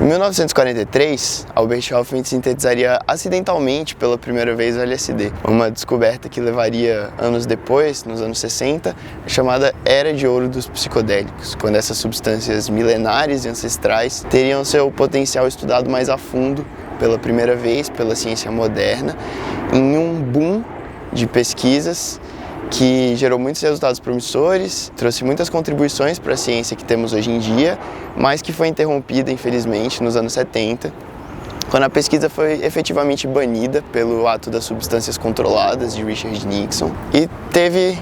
Em 1943, Albert Hofmann sintetizaria acidentalmente pela primeira vez o LSD, uma descoberta que levaria anos depois, nos anos 60, a chamada Era de Ouro dos Psicodélicos, quando essas substâncias milenares e ancestrais teriam seu potencial estudado mais a fundo pela primeira vez pela ciência moderna, em um boom de pesquisas que gerou muitos resultados promissores, trouxe muitas contribuições para a ciência que temos hoje em dia, mas que foi interrompida, infelizmente, nos anos 70, quando a pesquisa foi efetivamente banida pelo ato das substâncias controladas de Richard Nixon e teve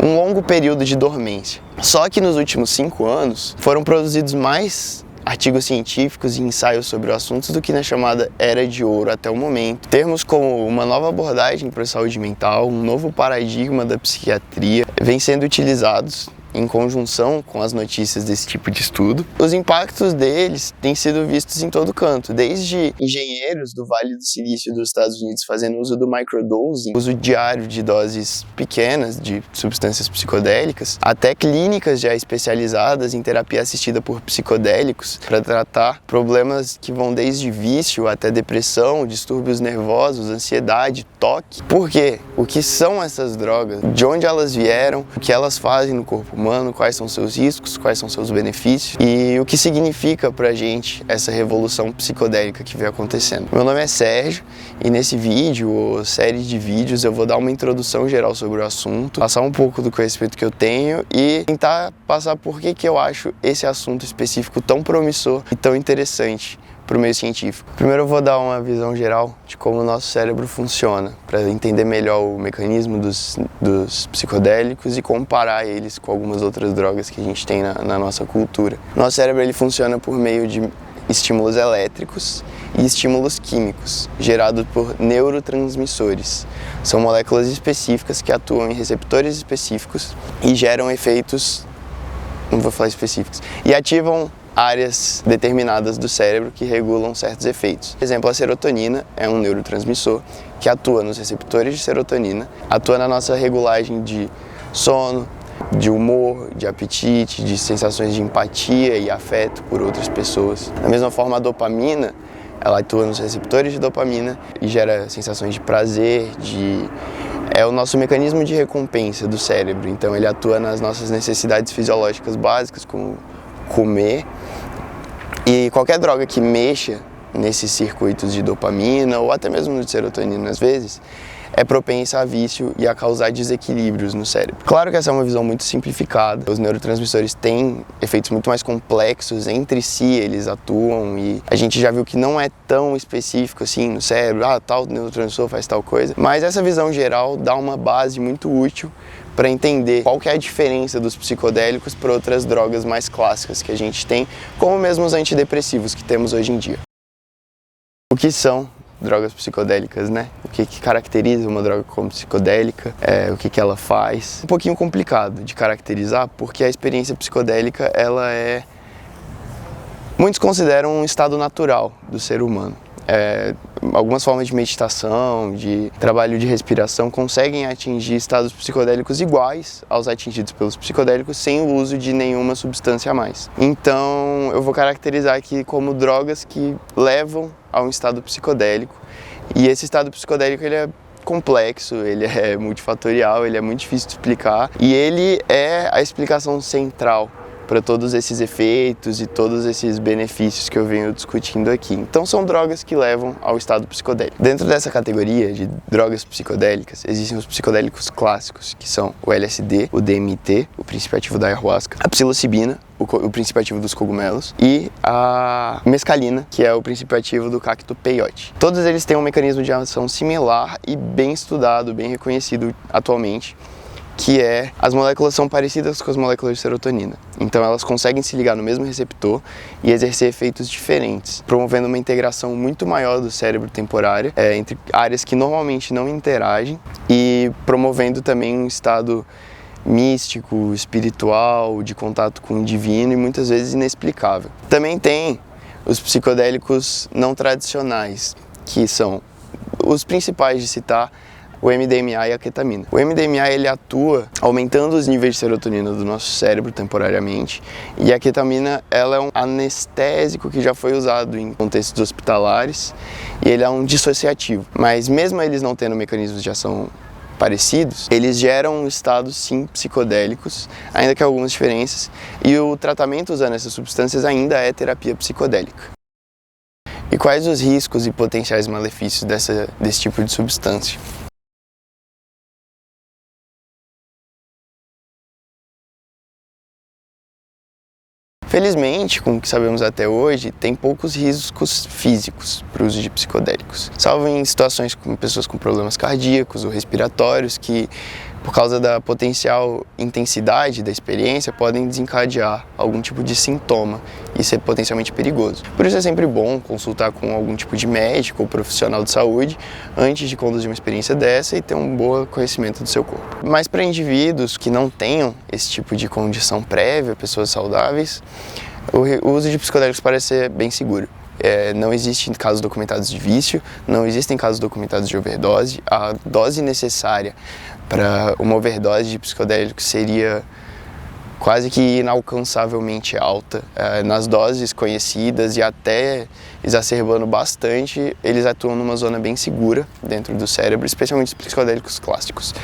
um longo período de dormência. Só que nos últimos 5 anos foram produzidos mais artigos científicos e ensaios sobre o assunto do que na chamada Era de Ouro até o momento. Termos como uma nova abordagem para a saúde mental, um novo paradigma da psiquiatria, vêm sendo utilizados em conjunção com as notícias desse tipo de estudo. Os impactos deles têm sido vistos em todo canto, desde engenheiros do Vale do Silício dos Estados Unidos fazendo uso do microdosing, uso diário de doses pequenas de substâncias psicodélicas, até clínicas já especializadas em terapia assistida por psicodélicos para tratar problemas que vão desde vício até depressão, distúrbios nervosos, ansiedade, toque. Por quê? O que são essas drogas? De onde elas vieram? O que elas fazem no corpo humano? Quais são seus riscos? Quais são seus benefícios? E o que significa pra gente essa revolução psicodélica que vem acontecendo? Meu nome é Sérgio e nesse vídeo, ou série de vídeos, eu vou dar uma introdução geral sobre o assunto, passar um pouco do conhecimento que eu tenho e tentar passar por que eu acho esse assunto específico tão promissor e tão interessante para o meio científico. Primeiro eu vou dar uma visão geral de como o nosso cérebro funciona, para entender melhor o mecanismo dos psicodélicos e comparar eles com algumas outras drogas que a gente tem na nossa cultura. Nosso cérebro ele funciona por meio de estímulos elétricos e estímulos químicos, gerados por neurotransmissores. São moléculas específicas que atuam em receptores específicos e geram efeitos, não vou falar específicos, e ativam áreas determinadas do cérebro que regulam certos efeitos. Por exemplo, a serotonina é um neurotransmissor que atua nos receptores de serotonina, atua na nossa regulagem de sono, de humor, de apetite, de sensações de empatia e afeto por outras pessoas. Da mesma forma, a dopamina, ela atua nos receptores de dopamina e gera sensações de prazer, é o nosso mecanismo de recompensa do cérebro. Então ele atua nas nossas necessidades fisiológicas básicas, como comer, e qualquer droga que mexa nesses circuitos de dopamina ou até mesmo de serotonina às vezes é propensa a vício e a causar desequilíbrios no cérebro. Claro que essa é uma visão muito simplificada, os neurotransmissores têm efeitos muito mais complexos, entre si eles atuam e a gente já viu que não é tão específico assim no cérebro, tal neurotransmissor faz tal coisa, mas essa visão geral dá uma base muito útil para entender qual que é a diferença dos psicodélicos para outras drogas mais clássicas que a gente tem, como mesmo os antidepressivos que temos hoje em dia. O que são drogas psicodélicas, né? O que caracteriza uma droga como psicodélica, o que ela faz. Um pouquinho complicado de caracterizar, porque a experiência psicodélica, muitos consideram um estado natural do ser humano. Algumas formas de meditação, de trabalho de respiração conseguem atingir estados psicodélicos iguais aos atingidos pelos psicodélicos sem o uso de nenhuma substância a mais. Então eu vou caracterizar aqui como drogas que levam a um estado psicodélico, e esse estado psicodélico ele é complexo, ele é multifatorial, ele é muito difícil de explicar e ele é a explicação central para todos esses efeitos e todos esses benefícios que eu venho discutindo aqui. Então são drogas que levam ao estado psicodélico. Dentro dessa categoria de drogas psicodélicas, existem os psicodélicos clássicos, que são o LSD, o DMT, o princípio ativo da ayahuasca, a psilocibina, o princípio ativo dos cogumelos, e a mescalina, que é o princípio ativo do cacto peyote. Todos eles têm um mecanismo de ação similar e bem estudado, bem reconhecido atualmente, que as moléculas são parecidas com as moléculas de serotonina. Então elas conseguem se ligar no mesmo receptor e exercer efeitos diferentes, promovendo uma integração muito maior do cérebro temporária entre áreas que normalmente não interagem e promovendo também um estado místico, espiritual, de contato com o divino e muitas vezes inexplicável. Também tem os psicodélicos não tradicionais, que são os principais de citar, o MDMA e a ketamina. O MDMA ele atua aumentando os níveis de serotonina do nosso cérebro temporariamente, e a ketamina ela é um anestésico que já foi usado em contextos hospitalares e ele é um dissociativo. Mas mesmo eles não tendo mecanismos de ação parecidos, eles geram estados sim psicodélicos, ainda que algumas diferenças, e o tratamento usando essas substâncias ainda é terapia psicodélica. E quais os riscos e potenciais malefícios desse tipo de substância? Felizmente, com o que sabemos até hoje, tem poucos riscos físicos para o uso de psicodélicos, salvo em situações com pessoas com problemas cardíacos ou respiratórios que, por causa da potencial intensidade da experiência, podem desencadear algum tipo de sintoma e ser potencialmente perigoso. Por isso é sempre bom consultar com algum tipo de médico ou profissional de saúde antes de conduzir uma experiência dessa e ter um bom conhecimento do seu corpo. Mas para indivíduos que não tenham esse tipo de condição prévia, pessoas saudáveis, o uso de psicodélicos parece ser bem seguro. Não existem casos documentados de vício, não existem casos documentados de overdose. A dose necessária para uma overdose de psicodélicos seria quase que inalcançavelmente alta. Nas doses conhecidas e até exacerbando bastante, eles atuam numa zona bem segura dentro do cérebro, especialmente os psicodélicos clássicos.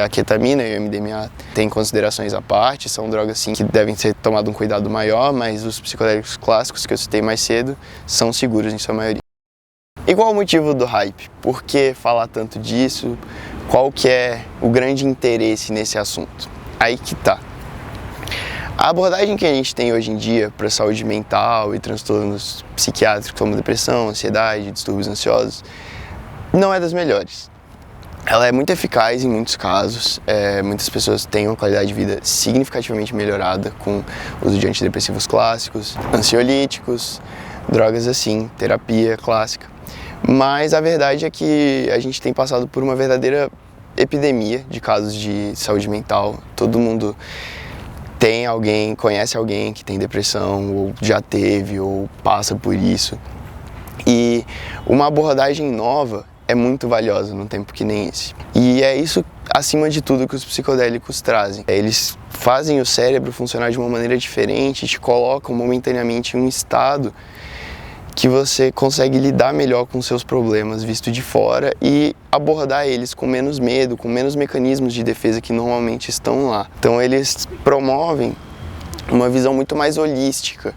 A ketamina e o MDMA têm considerações à parte, são drogas sim que devem ser tomado um cuidado maior, mas os psicodélicos clássicos que eu citei mais cedo são seguros em sua maioria. E qual o motivo do hype? Por que falar tanto disso? Qual que é o grande interesse nesse assunto? Aí que tá. A abordagem que a gente tem hoje em dia para saúde mental e transtornos psiquiátricos como depressão, ansiedade, distúrbios ansiosos, não é das melhores. Ela é muito eficaz em muitos casos, muitas pessoas têm uma qualidade de vida significativamente melhorada com o uso de antidepressivos clássicos, ansiolíticos, drogas assim, terapia clássica. Mas a verdade é que a gente tem passado por uma verdadeira epidemia de casos de saúde mental. Todo mundo tem alguém, conhece alguém que tem depressão, ou já teve, ou passa por isso. E uma abordagem nova é muito valiosa num tempo que nem esse. E é isso, acima de tudo, que os psicodélicos trazem. Eles fazem o cérebro funcionar de uma maneira diferente, te colocam momentaneamente em um estado que você consegue lidar melhor com seus problemas visto de fora e abordar eles com menos medo, com menos mecanismos de defesa que normalmente estão lá. Então eles promovem uma visão muito mais holística,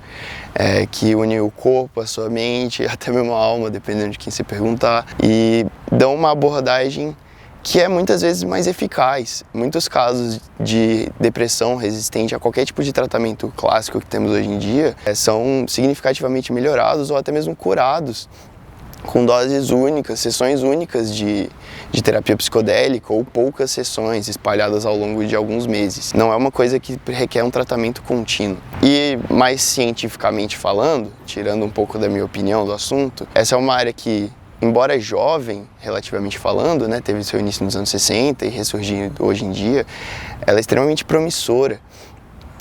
que une o corpo, a sua mente, até mesmo a alma, dependendo de quem você perguntar, e dão uma abordagem que é muitas vezes mais eficaz. Muitos casos de depressão resistente a qualquer tipo de tratamento clássico que temos hoje em dia são significativamente melhorados ou até mesmo curados com doses únicas, sessões únicas de terapia psicodélica ou poucas sessões espalhadas ao longo de alguns meses. Não é uma coisa que requer um tratamento contínuo. E mais cientificamente falando, tirando um pouco da minha opinião do assunto, essa é uma área que, embora jovem, relativamente falando, teve seu início nos anos 60 e ressurgir hoje em dia, ela é extremamente promissora.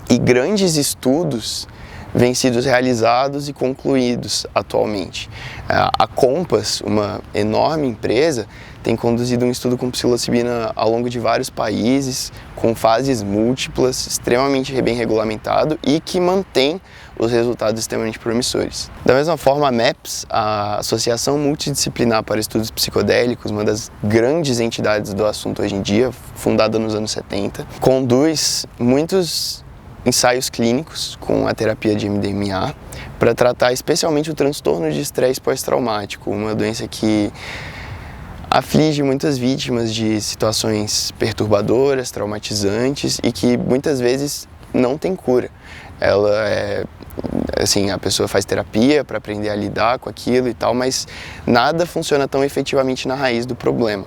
E grandes estudos vêm sido realizados e concluídos atualmente. A Compass, uma enorme empresa, tem conduzido um estudo com psilocibina ao longo de vários países, com fases múltiplas, extremamente bem regulamentado e que mantém os resultados extremamente promissores. Da mesma forma, a MAPS, a Associação Multidisciplinar para Estudos Psicodélicos, uma das grandes entidades do assunto hoje em dia, fundada nos anos 70, conduz muitos ensaios clínicos com a terapia de MDMA para tratar especialmente o transtorno de estresse pós-traumático, uma doença que aflige muitas vítimas de situações perturbadoras, traumatizantes e que muitas vezes não tem cura. Ela a pessoa faz terapia para aprender a lidar com aquilo e tal, mas nada funciona tão efetivamente na raiz do problema.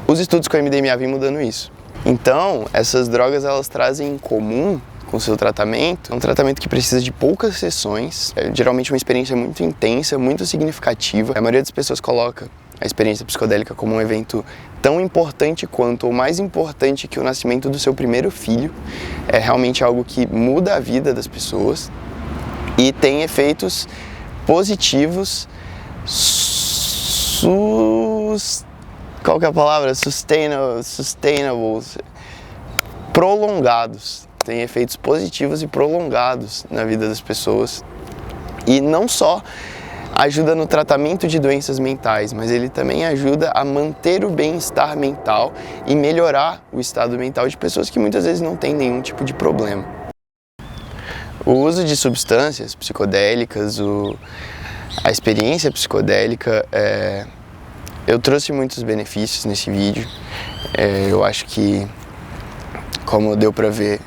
Os estudos com a MDMA vêm mudando isso. Então, essas drogas elas trazem em comum com o seu tratamento, um tratamento que precisa de poucas sessões, geralmente uma experiência muito intensa, muito significativa. A maioria das pessoas coloca a experiência psicodélica como um evento tão importante quanto ou mais importante que o nascimento do seu primeiro filho. É realmente algo que muda a vida das pessoas e tem efeitos positivos qual que é a palavra? Sustainable, prolongados. Tem efeitos positivos e prolongados na vida das pessoas. E não só ajuda no tratamento de doenças mentais, mas ele também ajuda a manter o bem-estar mental e melhorar o estado mental de pessoas que muitas vezes não têm nenhum tipo de problema. O uso de substâncias psicodélicas, a experiência psicodélica, eu trouxe muitos benefícios nesse vídeo. Eu acho que, como deu para ver,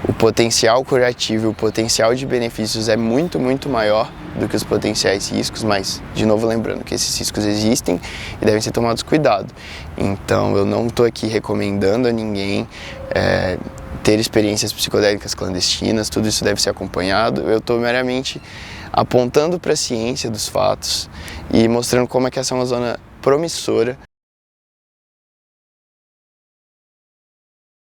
o potencial curativo, o potencial de benefícios é muito, muito maior do que os potenciais riscos, mas, de novo, lembrando que esses riscos existem e devem ser tomados cuidado. Então, eu não estou aqui recomendando a ninguém ter experiências psicodélicas clandestinas, tudo isso deve ser acompanhado. Eu estou meramente apontando para a ciência dos fatos e mostrando como é que essa é uma zona promissora